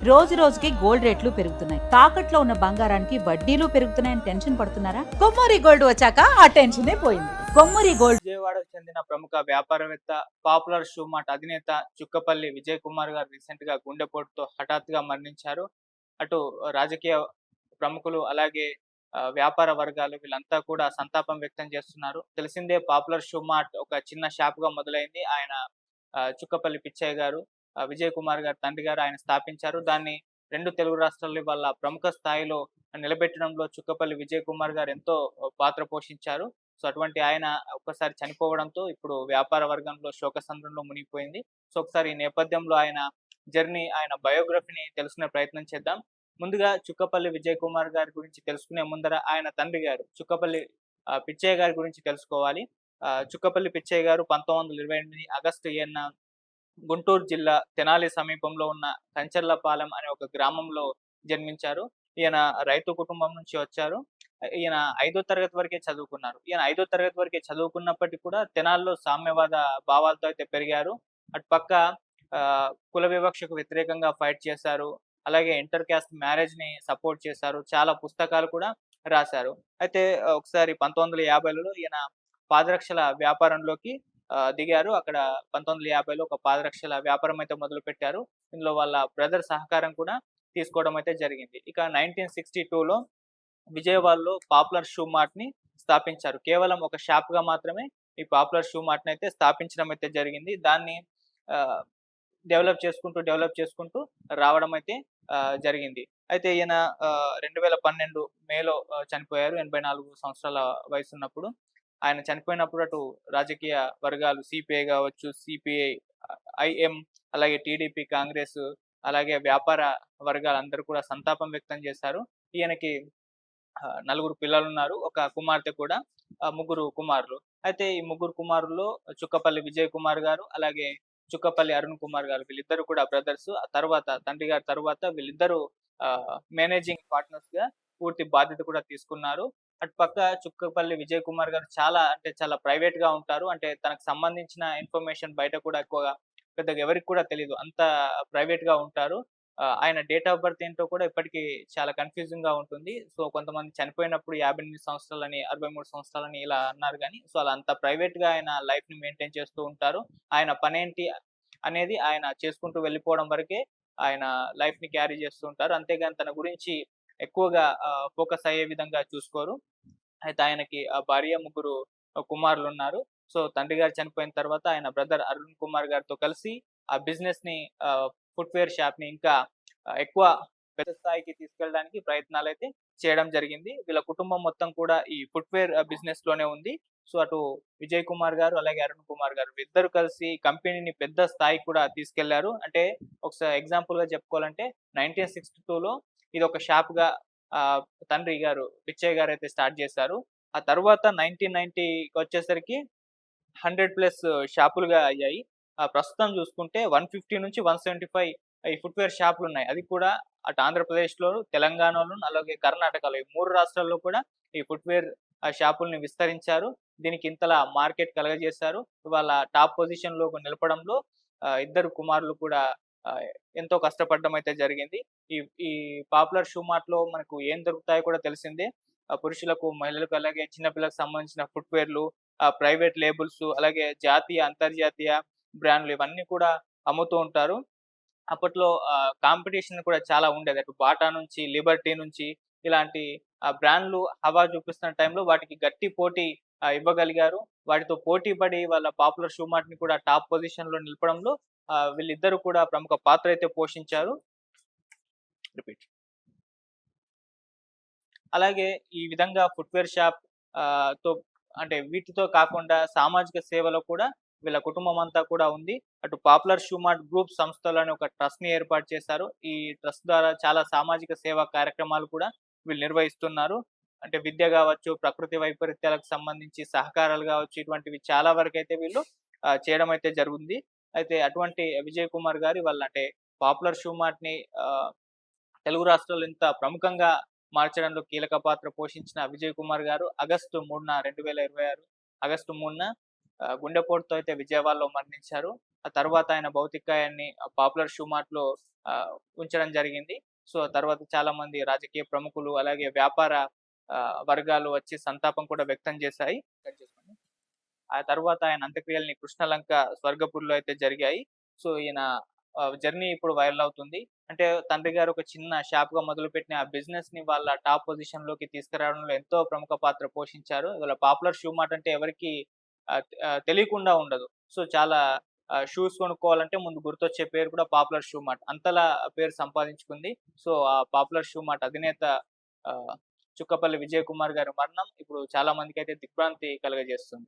రోజు రోజుకి గోల్డ్ రేట్లు పెరుగుతున్నాయి. తాకట్లో ఉన్న బంగారానికి వడ్డీలు పెరుగుతున్నాయని టెన్షన్ పడుతున్నారా? కొమ్మూరి గోల్డ్ వచ్చాక ఆ టెన్షనే పోయింది. కొమ్మూరి గోల్డ్. విజయవాడకు చెందిన ప్రముఖ వ్యాపారవేత్త, పాపులర్ షూ మార్ట్ అధినేత చుక్కపల్లి విజయ్ కుమార్ గారు రీసెంట్ గా గుండెపోటుతో హఠాత్తుగా మరణించారు. అటు రాజకీయ ప్రముఖులు అలాగే వ్యాపార వర్గాలు వీళ్ళంతా కూడా సంతాపం వ్యక్తం చేస్తున్నారు. తెలిసిందే, పాపులర్ షూ మార్ట్ ఒక చిన్న షాప్ గా మొదలైంది. ఆయన చుక్కపల్లి పిచ్చయ్య గారు, విజయ్ కుమార్ గారు తండ్రి గారు ఆయన స్థాపించారు. దాన్ని రెండు తెలుగు రాష్ట్రాల్లో వాళ్ళ ప్రముఖ స్థాయిలో నిలబెట్టడంలో చుక్కపల్లి విజయ్ కుమార్ గారు ఎంతో పాత్ర పోషించారు. సో అటువంటి ఆయన ఒక్కసారి చనిపోవడంతో ఇప్పుడు వ్యాపార వర్గంలో శోకసంద్రంలో మునిగిపోయింది. సో ఒకసారి ఈ నేపథ్యంలో ఆయన జర్నీ, ఆయన బయోగ్రఫీని తెలుసుకునే ప్రయత్నం చేద్దాం. ముందుగా చుక్కపల్లి విజయ్ కుమార్ గారి గురించి తెలుసుకునే ముందర ఆయన తండ్రి గారు చుక్కపల్లి పిచ్చయ్య గారి గురించి తెలుసుకోవాలి. చుక్కపల్లి పిచ్చయ్య గారు 1928 ఆగస్టు 7న గుంటూరు జిల్లా తెనాలి సమీపంలో ఉన్న కంచర్లపాలెం అనే ఒక గ్రామంలో జన్మించారు. ఈయన రైతు కుటుంబం నుంచి వచ్చారు. ఈయన 5వ తరగతి వరకే చదువుకున్నారు. ఈయన 5వ తరగతి వరకే చదువుకున్నప్పటికీ కూడా తెనాలిలో సామ్యవాద భావాలతో అయితే పెరిగారు. అటు పక్క కుల వివక్షకు వ్యతిరేకంగా ఫైట్ చేశారు. అలాగే ఇంటర్ క్యాస్ట్ మ్యారేజ్ ని సపోర్ట్ చేశారు. చాలా పుస్తకాలు కూడా రాశారు. అయితే ఒకసారి 1950లో ఈయన పాదరక్షల వ్యాపారంలోకి దిగారు. అక్కడ 1950లో ఒక పాదరక్షల వ్యాపారం అయితే మొదలు పెట్టారు. ఇందులో వాళ్ళ బ్రదర్ సహకారం కూడా తీసుకోవడం అయితే జరిగింది. ఇక 1962లో విజయవాడలో పాపులర్ షూ మార్ట్ ని స్థాపించారు. కేవలం ఒక షాప్ గా మాత్రమే ఈ పాపులర్ షూ మార్ట్ ని అయితే స్థాపించడం అయితే జరిగింది. దాన్ని డెవలప్ చేసుకుంటూ రావడం అయితే జరిగింది. అయితే ఈయన 2012 మేలో చనిపోయారు. 84 సంవత్సరాల వయసు ఉన్నప్పుడు. ఆయన చనిపోయినప్పుడు అటు రాజకీయ వర్గాలు సిపిఐ కావచ్చు, సిపిఐ, ఐఎం, అలాగే టీడీపీ, కాంగ్రెస్, అలాగే వ్యాపార వర్గాలందరూ కూడా సంతాపం వ్యక్తం చేశారు. ఈయనకి నలుగురు పిల్లలున్నారు. ఒక కుమార్తె కూడా, ముగ్గురు కుమారులు. అయితే ఈ ముగ్గురు కుమారుల్లో చుక్కపల్లి విజయ్ కుమార్ గారు, అలాగే చుక్కపల్లి అరుణ్ కుమార్ గారు, వీళ్ళిద్దరు కూడా బ్రదర్స్. ఆ తర్వాత తండ్రి గారి తర్వాత వీళ్ళిద్దరూ మేనేజింగ్ పార్ట్నర్స్ గా పూర్తి బాధ్యత కూడా తీసుకున్నారు. అటుపక్క చుక్కపల్లి విజయ్ కుమార్ గారు చాలా ప్రైవేట్ గా ఉంటారు. అంటే తనకు సంబంధించిన ఇన్ఫర్మేషన్ బయట కూడా ఎక్కువగా పెద్దగా ఎవరికి కూడా తెలియదు. అంత ప్రైవేట్ గా ఉంటారు. ఆయన డేట్ ఆఫ్ బర్త్ ఏంటో కూడా ఇప్పటికీ చాలా కన్ఫ్యూజింగ్ గా ఉంటుంది. సో కొంతమంది చనిపోయినప్పుడు 58 సంవత్సరాలని, 63 సంవత్సరాలని ఇలా అన్నారు కానీ, సో అలా అంత ప్రైవేట్ గా ఆయన లైఫ్ ని మెయింటైన్ చేస్తూ ఉంటారు. ఆయన పనేంటి అనేది ఆయన చేసుకుంటూ వెళ్ళిపోవడం వరకే ఆయన లైఫ్ ని క్యారీ చేస్తూ ఉంటారు. అంతేగాని తన గురించి ఎక్కువగా ఫోకస్ అయ్యే విధంగా చూసుకోరు. అయితే ఆయనకి భార్య, ముగ్గురు కుమారులు ఉన్నారు. సో తండ్రి గారు చనిపోయిన తర్వాత ఆయన బ్రదర్ అరుణ్ కుమార్ గారితో కలిసి ఆ బిజినెస్ ని, ఫుట్వేర్ షాప్ ని ఇంకా ఎక్కువ పెద్ద స్థాయికి తీసుకెళ్ళడానికి ప్రయత్నాలు అయితే చేయడం జరిగింది. వీళ్ళ కుటుంబం మొత్తం కూడా ఈ ఫుట్వేర్ బిజినెస్ లోనే ఉంది. సో అటు విజయ్ కుమార్ గారు అలాగే అరుణ్ కుమార్ గారు ఇద్దరు కలిసి కంపెనీని పెద్ద స్థాయికి కూడా తీసుకెళ్లారు. అంటే ఒకసారి ఎగ్జాంపుల్ గా చెప్పుకోవాలంటే 1962లో ఇది ఒక షాప్ గా తండ్రి గారు పిచ్చయ్య గారు అయితే స్టార్ట్ చేశారు. ఆ తర్వాత 1990కి వచ్చేసరికి 100+ షాపులుగా అయ్యాయి. ప్రస్తుతం చూసుకుంటే 150 నుంచి 175 ఈ ఫుట్‌వేర్ షాపులున్నాయి. అది కూడా అటు ఆంధ్రప్రదేశ్‌లోను, తెలంగాణలోను, అలాగే కర్ణాటకలో ఈ 3 రాష్ట్రాల్లో కూడా ఈ ఫుట్‌వేర్ షాపుల్ని విస్తరించారు. దీనికి ఇంతలా మార్కెట్ కలగజేశారు. ఇవాళ టాప్ పొజిషన్‌లో నిలపడంలో ఇద్దరు కుమారులు కూడా ఎంతో కష్టపడడం అయితే జరిగింది. ఈ ఈ పాపులర్ షూ మార్ట్‌లో మనకు ఏం దొరుకుతాయో కూడా తెలిసిందే. పురుషులకు, మహిళలకు, అలాగే చిన్న పిల్లలకు సంబంధించిన ఫుట్‌వేర్‌లు, ప్రైవేట్ లేబుల్స్, అలాగే జాతీయ, అంతర్జాతీయ బ్రాండ్‌లు ఇవన్నీ కూడా అమ్ముతూ ఉంటారు. అప్పట్లో కాంపిటీషన్ కూడా చాలా ఉండేది. అటు బాటా నుంచి, లిబర్టీ నుంచి ఇలాంటి బ్రాండ్‌లు హవా చూపిస్తున్న టైంలో వాటికి గట్టి పోటీ ఇవ్వగలిగారు. వాటితో పోటీ పడి వాళ్ళ పాపులర్ షూ మార్ట్‌ని కూడా టాప్ పొజిషన్‌లో నిలపడంలో వీళ్ళిద్దరూ కూడా ప్రముఖ పాత్ర అయితే పోషించారు. రిపీట్. అలాగే ఈ విధంగా ఫుట్‌వేర్ షాప్ తో అంటే వీటితో కాకుండా సామాజిక సేవలో కూడా వీళ్ళ కుటుంబం అంతా కూడా ఉంది. అటు పాపులర్ షూ మార్ట్ గ్రూప్ సంస్థలని ఒక ట్రస్ట్‌ని ఏర్పాటు చేశారు. ఈ ట్రస్ట్ ద్వారా చాలా సామాజిక సేవా కార్యక్రమాలు కూడా వీళ్ళు నిర్వహిస్తున్నారు. అంటే విద్య కావచ్చు, ప్రకృతి వైపరీత్యాలకు సంబంధించి సహకారాలు కావచ్చు, ఇటువంటివి చాలా వరకైతే వీళ్ళు చేయడం అయితే జరుగుతుంది. అయితే అటువంటి విజయ్ కుమార్ గారు ఇవాళ అంటే పాపులర్ షూ మార్ట్‌ని తెలుగు రాష్ట్రాల్లో ఇంత ప్రముఖంగా మార్చడంలో కీలక పాత్ర పోషించిన విజయ్ కుమార్ గారు ఆగస్టు 3న 2026 ఆగస్టు 3న గుండెపోటుతో అయితే విజయవాడలో మరణించారు. ఆ తర్వాత ఆయన భౌతికాయాన్ని పాపులర్ షూ మార్ట్‌లో ఉంచడం జరిగింది. సో తర్వాత చాలా మంది రాజకీయ ప్రముఖులు అలాగే వ్యాపార వర్గాలు వచ్చి సంతాపం కూడా వ్యక్తం చేశాయి. ఆ తర్వాత ఆయన అంత్యక్రియల్ని కృష్ణలంక స్వర్గపూర్‌లో అయితే జరిగాయి. సో ఈయన జర్నీ ఇప్పుడు వైరల్ అవుతుంది. అంటే తండ్రి గారు ఒక చిన్న షాప్‌గా మొదలుపెట్టిన ఆ బిజినెస్‌ని వాళ్ళ టాప్ పొజిషన్‌లోకి తీసుకురావడంలో ఎంతో ప్రముఖ పాత్ర పోషించారు. ఇవాళ పాపులర్ షూ మార్ట్ అంటే ఎవరికీ తెలియకుండా ఉండదు. సో చాలా షూస్ కొనుక్కోవాలంటే ముందు గుర్తొచ్చే పేరు కూడా పాపులర్ షూ మార్ట్. అంతలా పేరు సంపాదించుకుంది. సో ఆ పాపులర్ షూ మార్ట్ అధినేత చుక్కపల్లి విజయ్ కుమార్ గారి మరణం ఇప్పుడు చాలా మందికైతే దిగ్భ్రాంతి కలుగజేస్తుంది.